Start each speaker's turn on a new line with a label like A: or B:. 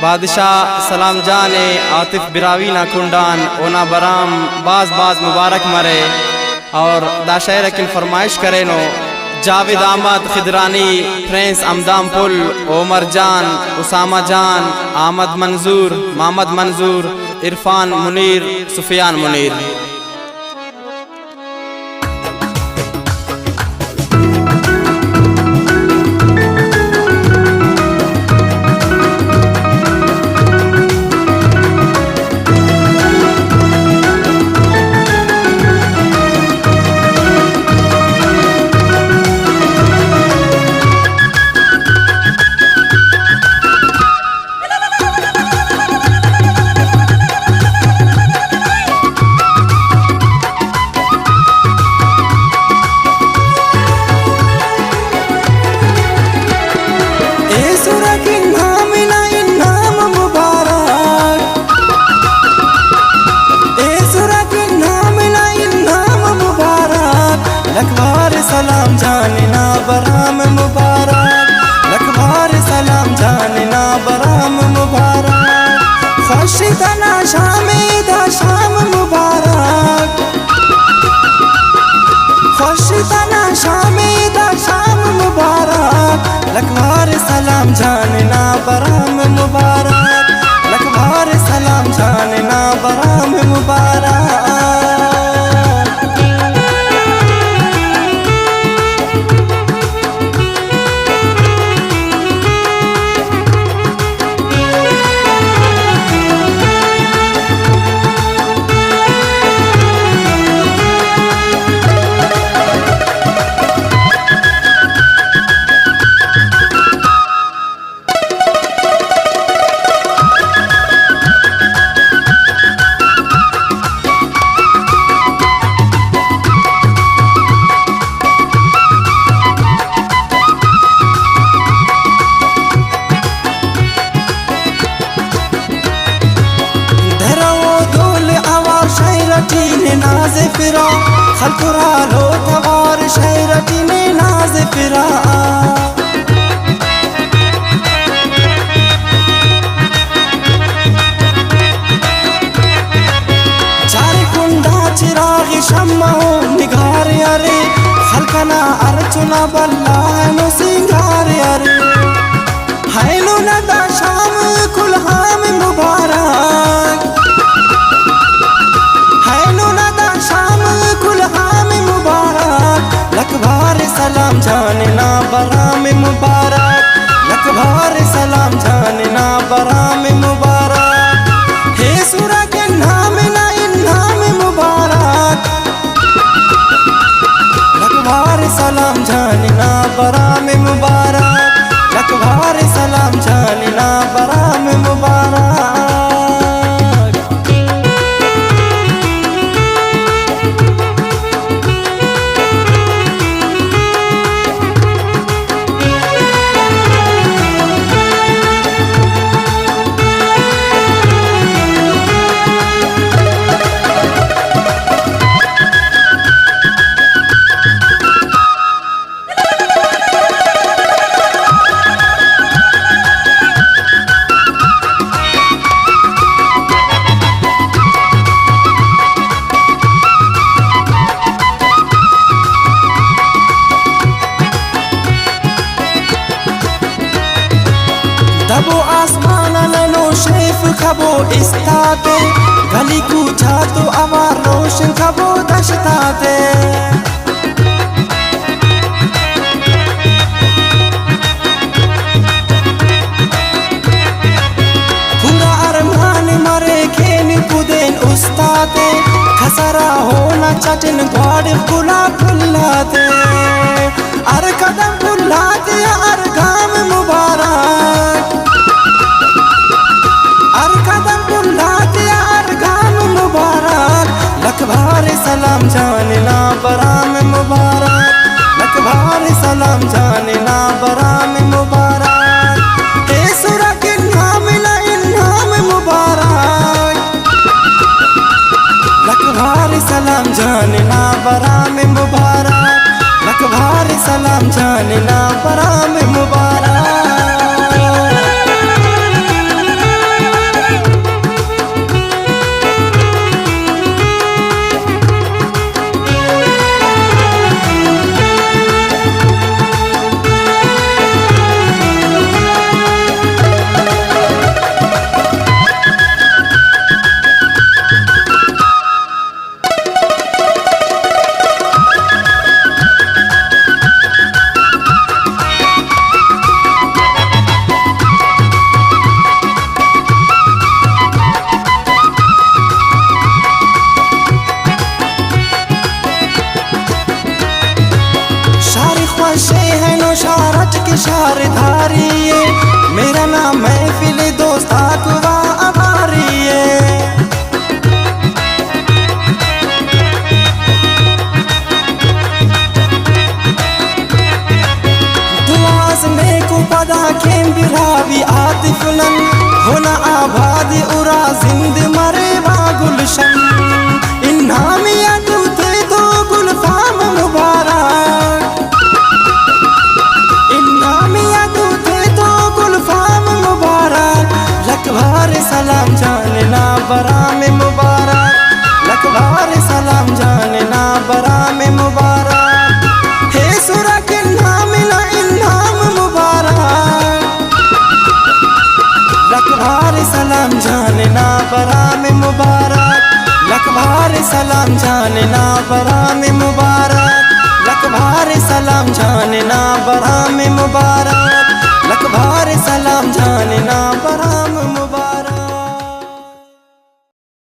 A: बादशाह सलाम जाने आतिफ बिरावी ना कुंडान ओना बराम बाज बाज मुबारक मरे और दाशहर की फरमाइश करे नो जावेद अहमद खिदरानी प्रिंस अमदाम पुल ओमर जान उसामा जान अहमद मंजूर मोहम्मद मंजूर इरफान मुनीर सुफियान मुनीर।
B: सलाम जानना बराम मुबारक, लखबार सलाम जानना बराम मुबारक, खुश तना शामिदा शाम मुबारक, खुश तना शामिदा शाम मुबारक, लखबार सलाम जानना बराम मुबारक, लखबार सलाम जानना बराम मुबारक। नाज़ फिरा खलकुरा लो तवार शहरती में नाज़ फिरा चार कुंडा चिराग शम्मा निगार अरे खलकना अर्चना बल्ला नो सिंगार अरे हैलो नदा शाम कुल्हाम मुबारक, लखबार सलाम जानना बराम मुबारक, लखबार सलाम जानना बराम मुबारक, हे सूरा के नाम ना इनाम मुबारक, लखबार सलाम जानना बराम मुबारक, लखबार सलाम जानना बराम मुबारक। दबो आसमान लनो शेफ खबो इस्ताते गली कूचा तो आवार रोशन खबो दशताते पूरा अरमान मरे खेन कुदेन उस्ताते खसरा होना चटन गॉड खुला खुलाते अर कदम खुलाते अर गाम मुबारक, अर कदम बुलाते अर गाम मुबारक, लखबार सलाम जानना बराम मुबारक, लखबार सलाम जानना बराम मुबारक, हे सूरा के नाम ना इनाम मुबारक, लखबार सलाम जानना बराम बिरावी आतिफलन होना आबाद उरा जिंद मरे बा गुलशन इन्हामिया तू थे तो गुलफाम मुबारक इन्हामिया तू थे तो गुलफाम मुबारक लखबार सलाम जानना बरा में मुबारक लखबार सलाम जानना बरा में मुबारक हे सुरा के नाम ना इनाम मुबारक लखबार सलाम जानना बरा में मुबारक लखबार सलाम जानना बरा में मुबारक लखबार सलाम जानना बरा में मुबारक लखबार सलाम जानना